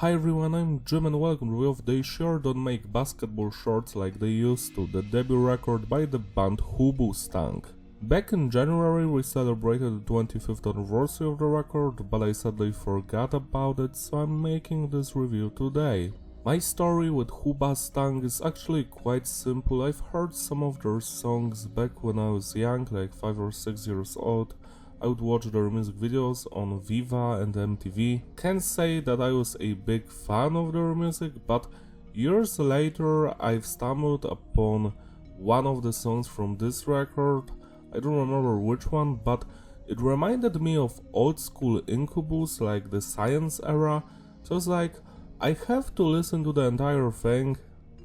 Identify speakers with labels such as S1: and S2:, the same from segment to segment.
S1: Hi everyone, I'm Jim and welcome to review of They Sure Don't Make Basketball Shorts Like They Used To, the debut record by the band Hoobustank. Back in January we celebrated the 25th anniversary of the record, but I sadly forgot about it, so I'm making this review today. My story with Hoobustank is actually quite simple. I've heard some of their songs back when I was young, like 5 or 6 years old. I would watch their music videos on Viva and MTV. Can't say that I was a big fan of their music, but years later I've stumbled upon one of the songs from this record. I don't remember which one, but it reminded me of old school Incubus, like the Science era. So I was like, I have to listen to the entire thing,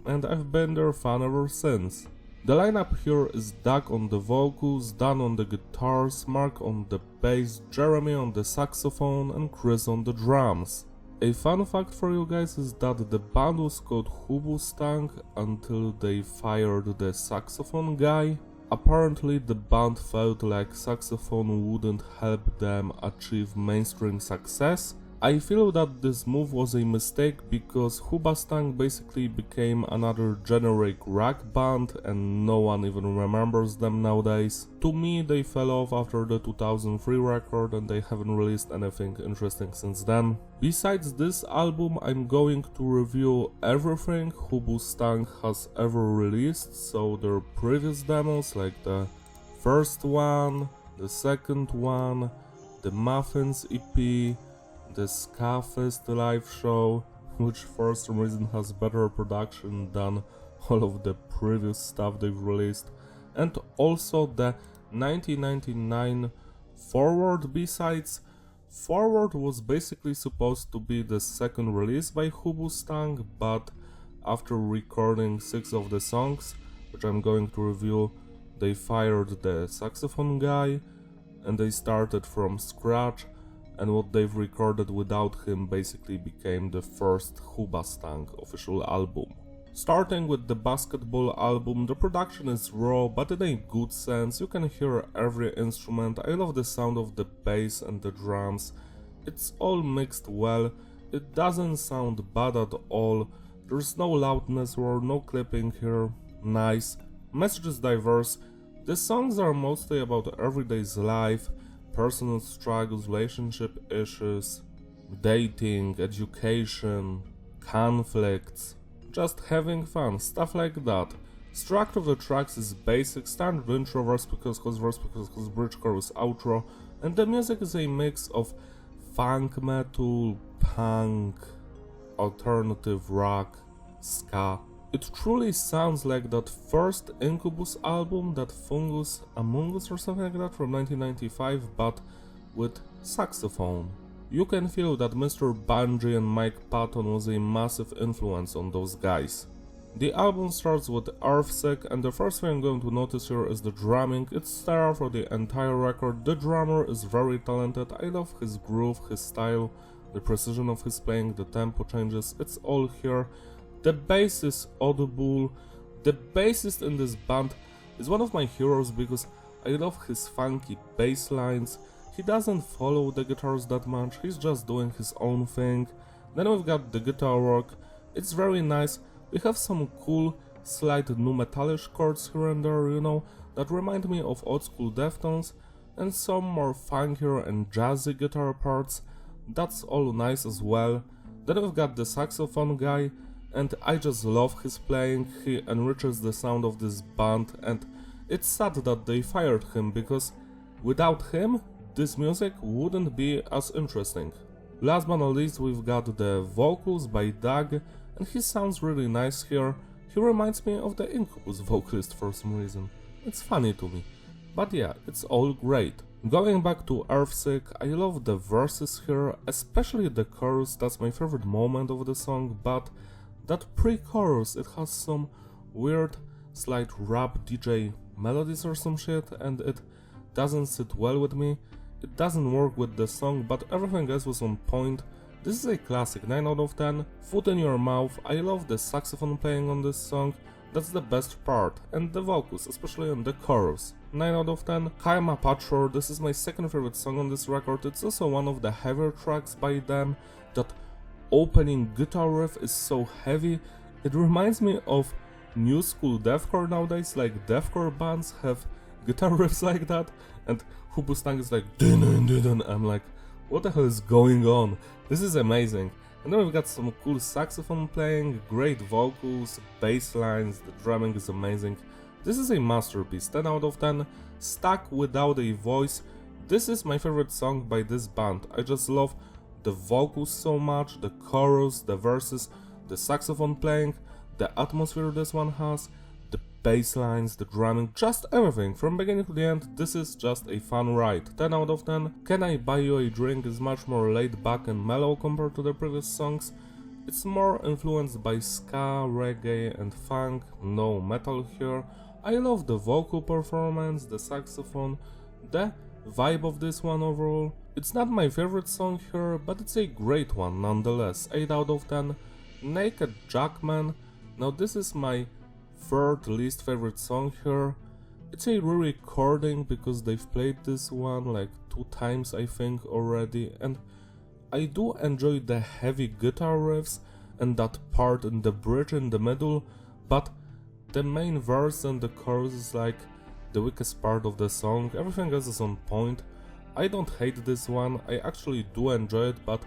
S1: and I've been their fan ever since. The lineup here is Doug on the vocals, Dan on the guitars, Mark on the bass, Jeremy on the saxophone and Chris on the drums. A fun fact for you guys is that the band was called Hoobustank until they fired the saxophone guy. Apparently the band felt like saxophone wouldn't help them achieve mainstream success. I feel that this move was a mistake because Hoobustank basically became another generic rock band and no one even remembers them nowadays. To me, they fell off after the 2003 record and they haven't released anything interesting since then. Besides this album, I'm going to review everything Hoobustank has ever released, so their previous demos like the first one, the second one, the Muffins EP, the Ska-Fest live show, which for some reason has better production than all of the previous stuff they've released, and also the 1999 Forward B-sides. Forward was basically supposed to be the second release by Hoobustank, but after recording 6 of the songs, which I'm going to review, they fired the saxophone guy and they started from scratch. And what they've recorded without him basically became the first Hoobustank official album. Starting with the basketball album, the production is raw but in a good sense, you can hear every instrument. I love the sound of the bass and the drums, it's all mixed well, it doesn't sound bad at all, there's no loudness or no clipping here, nice. Message is diverse, the songs are mostly about everyday's life, personal struggles, relationship issues, dating, education, conflicts, just having fun, stuff like that. Structure of the tracks is basic, standard intro, verse because bridge, chorus, outro, and the music is a mix of funk, metal, punk, alternative rock, ska. It truly sounds like that first Incubus album, that Fungus Among Us or something like that from 1995, but with saxophone. You can feel that Mr. Bungie and Mike Patton was a massive influence on those guys. The album starts with Earthsick, and the first thing I'm going to notice here is the drumming. It's stellar for the entire record. The drummer is very talented, I love his groove, his style, the precision of his playing, the tempo changes, it's all here. The bass is audible. The bassist in this band is one of my heroes because I love his funky bass lines. He doesn't follow the guitars that much, he's just doing his own thing. Then we've got the guitar work, it's very nice. We have some cool, slight nu metalish chords here and there, you know, that remind me of old school Deftones, and some more funkier and jazzy guitar parts. That's all nice as well. Then we've got the saxophone guy, and I just love his playing, he enriches the sound of this band, and it's sad that they fired him because without him this music wouldn't be as interesting. Last but not least we've got the vocals by Doug, and he sounds really nice here. He reminds me of the Incubus vocalist for some reason. It's funny to me. But yeah, it's all great. Going back to Earthsick, I love the verses here, especially the chorus, that's my favorite moment of the song, but that pre-chorus, it has some weird, slight rap DJ melodies or some shit, and it doesn't sit well with me. It doesn't work with the song, but everything else was on point. This is a classic 9 out of 10. Foot in your mouth, I love the saxophone playing on this song. That's the best part, and the vocals, especially on the chorus. 9 out of 10. Kaima Patrol, this is my second favorite song on this record. It's also one of the heavier tracks by them that opening guitar riff is so heavy, it reminds me of new school deathcore nowadays, like deathcore bands have guitar riffs like that, and Hoobustank is like dun dun dun dun. I'm like, what the hell is going on? This is amazing. And then we've got some cool saxophone playing, great vocals, bass lines, the drumming is amazing. This is a masterpiece, 10 out of 10, stuck without a voice. This is my favorite song by this band. I just love the vocals so much, the chorus, the verses, the saxophone playing, the atmosphere this one has, the bass lines, the drumming, just everything from beginning to the end. This is just a fun ride, 10 out of 10. Can I Buy You a Drink is much more laid back and mellow compared to the previous songs. It's more influenced by ska, reggae and funk, no metal here. I love the vocal performance, the saxophone, the vibe of this one overall. It's not my favorite song here, but it's a great one nonetheless, 8 out of 10. Naked Jackman, now this is my third least favorite song here. It's a re-recording because they've played this one like 2 times I think already, and I do enjoy the heavy guitar riffs and that part in the bridge in the middle, but the main verse and the chorus is like the weakest part of the song. Everything else is on point. I don't hate this one, I actually do enjoy it, but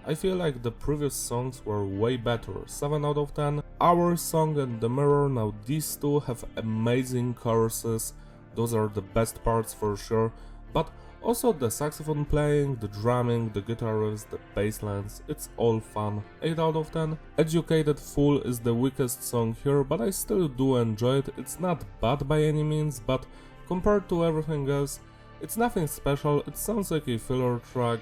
S1: I feel like the previous songs were way better, 7 out of 10. Our Song and The Mirror, now these two have amazing choruses, those are the best parts for sure, but also the saxophone playing, the drumming, the guitar riffs, the bass lines, it's all fun, 8 out of 10. Educated Fool is the weakest song here, but I still do enjoy it. It's not bad by any means, but compared to everything else, it's nothing special. It sounds like a filler track.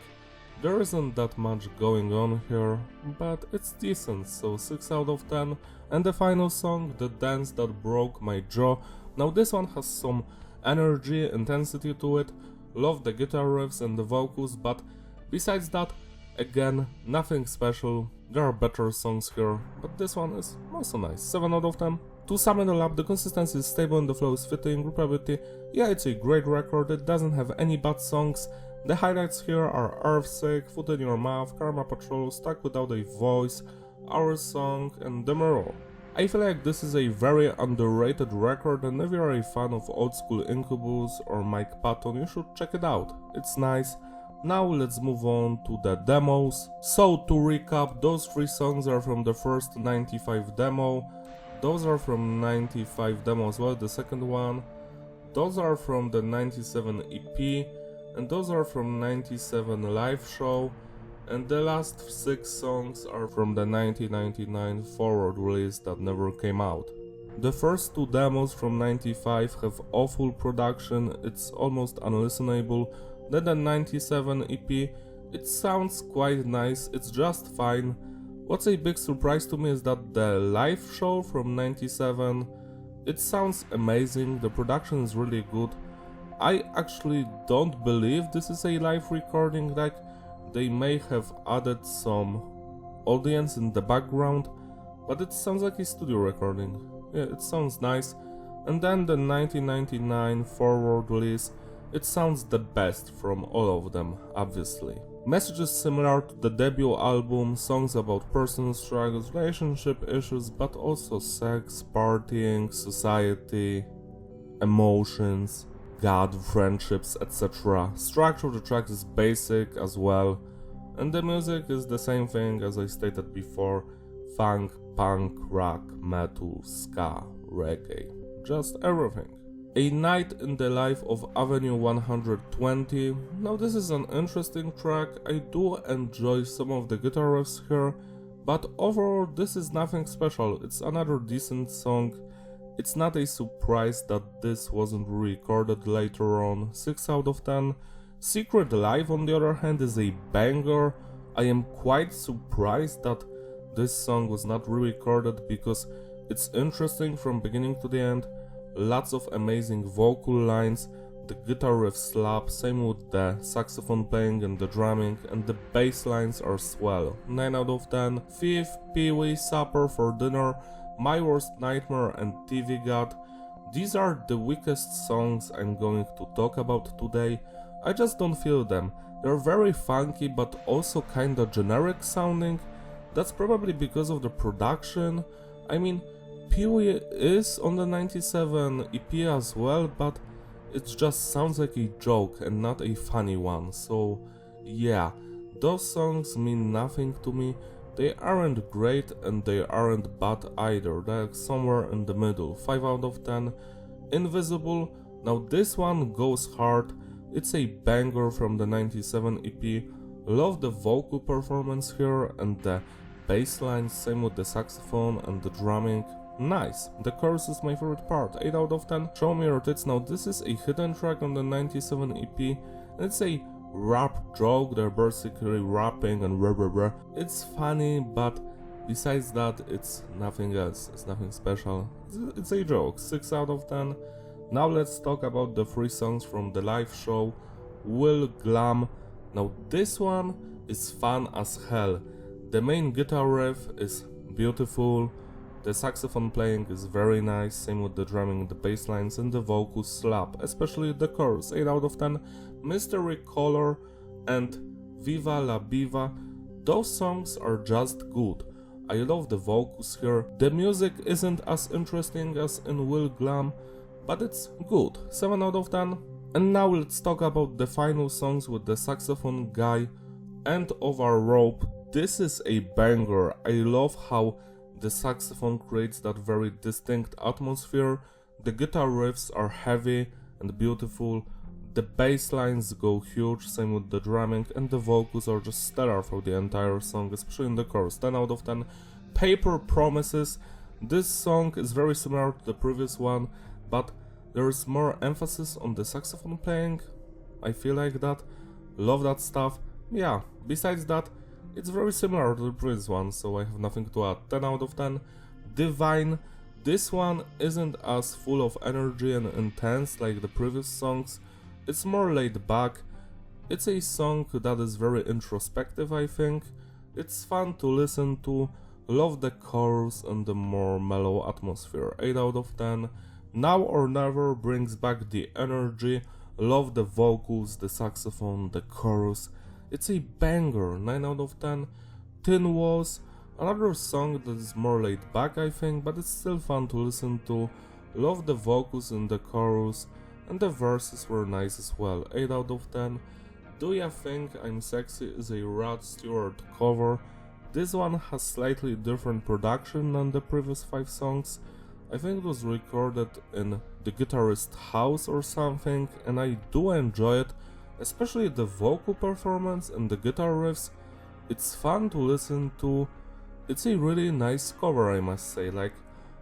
S1: There isn't that much going on here, but it's decent, so 6 out of 10. And the final song, The Dance That Broke My Jaw. Now this one has some energy, intensity to it, love the guitar riffs and the vocals, but besides that, again, nothing special. There are better songs here, but this one is also nice, 7 out of 10. To sum it all up, the consistency is stable and the flow is fitting, replayability, yeah, it's a great record, it doesn't have any bad songs. The highlights here are Earthsick, Foot in Your Mouth, Karma Patrol, Stuck Without a Voice, Our Song and The Mirror. I feel like this is a very underrated record, and if you're a fan of old school Incubus or Mike Patton, you should check it out, it's nice. Now let's move on to the demos. So to recap, those 3 songs are from the first 95 demo, those are from 95 demo as well, the second one, those are from the 97 EP, and those are from 97 live show, and the last 6 songs are from the 1999 forward release that never came out. The first 2 demos from 95 have awful production, it's almost unlistenable. Then the 97 EP, it sounds quite nice, it's just fine. What's a big surprise to me is that the live show from 97, it sounds amazing, the production is really good. I actually don't believe this is a live recording, like they may have added some audience in the background, but it sounds like a studio recording. Yeah, it sounds nice. And then the 1999 forward release, it sounds the best from all of them, obviously. Messages similar to the debut album, songs about personal struggles, relationship issues, but also sex, partying, society, emotions, God, friendships, etc. Structure of the track is basic as well, and the music is the same thing as I stated before, funk, punk, rock, metal, ska, reggae, just everything. A Night in the Life of Avenue 120, now this is an interesting track, I do enjoy some of the guitar riffs here, but overall this is nothing special, it's another decent song. It's not a surprise that this wasn't recorded later on, 6 out of 10. Secret Life on the other hand is a banger. I am quite surprised that this song was not re-recorded because it's interesting from beginning to the end, lots of amazing vocal lines, the guitar riff slap, same with the saxophone playing and the drumming, and the bass lines are swell, 9 out of 10. Thief, Pee-wee, Supper for Dinner, My Worst Nightmare and TV God. These are the weakest songs I'm going to talk about today. I just don't feel them. They're very funky but also kinda generic sounding. That's probably because of the production. I mean, Pee-wee is on the 97 EP as well, but it just sounds like a joke and not a funny one, so yeah, those songs mean nothing to me. They aren't great and they aren't bad either, they're somewhere in the middle, 5 out of 10. Invisible, now this one goes hard, it's a banger from the 97 EP, love the vocal performance here and the bass line, same with the saxophone and the drumming. Nice. The chorus is my favorite part, 8 out of 10. Show me your tits. Now this is a hidden track on the 97 EP, and it's a rap joke, they're basically rapping and blah blah blah. It's funny, but besides that, it's nothing else, it's nothing special. It's a joke, 6 out of 10. Now let's talk about the 3 songs from the live show. Will Glam. Now this one is fun as hell. The main guitar riff is beautiful. The saxophone playing is very nice, same with the drumming, the bass lines and the vocals slap, especially the chorus, 8 out of 10. Mystery Color and Viva la Biva, those songs are just good. I love the vocals here. The music isn't as interesting as in Will Glam, but it's good, 7 out of 10. And now let's talk about the final songs with the saxophone guy, End of Our Rope. This is a banger. I love how the saxophone creates that very distinct atmosphere, the guitar riffs are heavy and beautiful, the bass lines go huge, same with the drumming, and the vocals are just stellar for the entire song, especially in the chorus, 10 out of 10. Paper Promises, this song is very similar to the previous one, but there is more emphasis on the saxophone playing, I feel like that, love that stuff. Yeah, besides that, it's very similar to the previous one, so I have nothing to add. 10 out of 10. Divine. This one isn't as full of energy and intense like the previous songs. It's more laid back. It's a song that is very introspective, I think. It's fun to listen to. Love the chorus and the more mellow atmosphere. 8 out of 10. Now or Never brings back the energy. Love the vocals, the saxophone, the chorus. It's a banger, 9 out of 10. Tin Walls, another song that is more laid back, I think, but it's still fun to listen to. Love the vocals in the chorus, and the verses were nice as well, 8 out of 10. Do Ya Think I'm Sexy is a Rod Stewart cover. This one has slightly different production than the previous 5 songs. I think it was recorded in the guitarist's house or something, and I do enjoy it. Especially the vocal performance and the guitar riffs, it's fun to listen to. It's a really nice cover, I must say, like,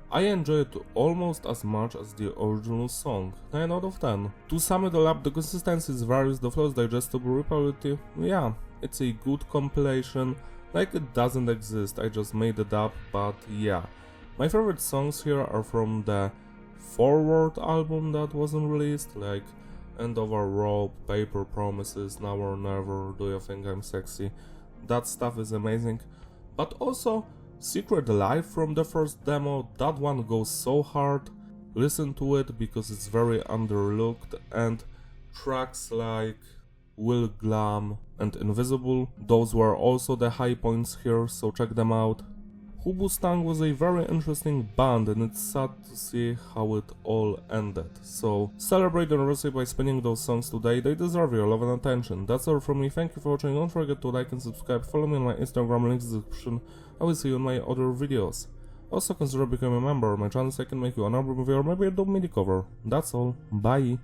S1: I enjoy it almost as much as the original song, 9 out of 10. To sum it all up, the consistency is various, the flow is digestible, repetitive, yeah, it's a good compilation, like it doesn't exist, I just made it up, but yeah. My favorite songs here are from the Forward album that wasn't released, like End of Our Rope, Paper Promises, Now or Never, Do You Think I'm Sexy. That stuff is amazing. But also Secret Life from the first demo, that one goes so hard. Listen to it because it's very underlooked, and tracks like Will Glam and Invisible, those were also the high points here, so check them out. Hoobustank was a very interesting band and it's sad to see how it all ended. So celebrate the anniversary by spinning those songs today, they deserve your love and attention. That's all from me, thank you for watching, don't forget to like and subscribe, follow me on my Instagram, links in the description, I will see you in my other videos. Also consider becoming a member of my channel so I can make you an album review or maybe a dope MIDI cover. That's all, bye!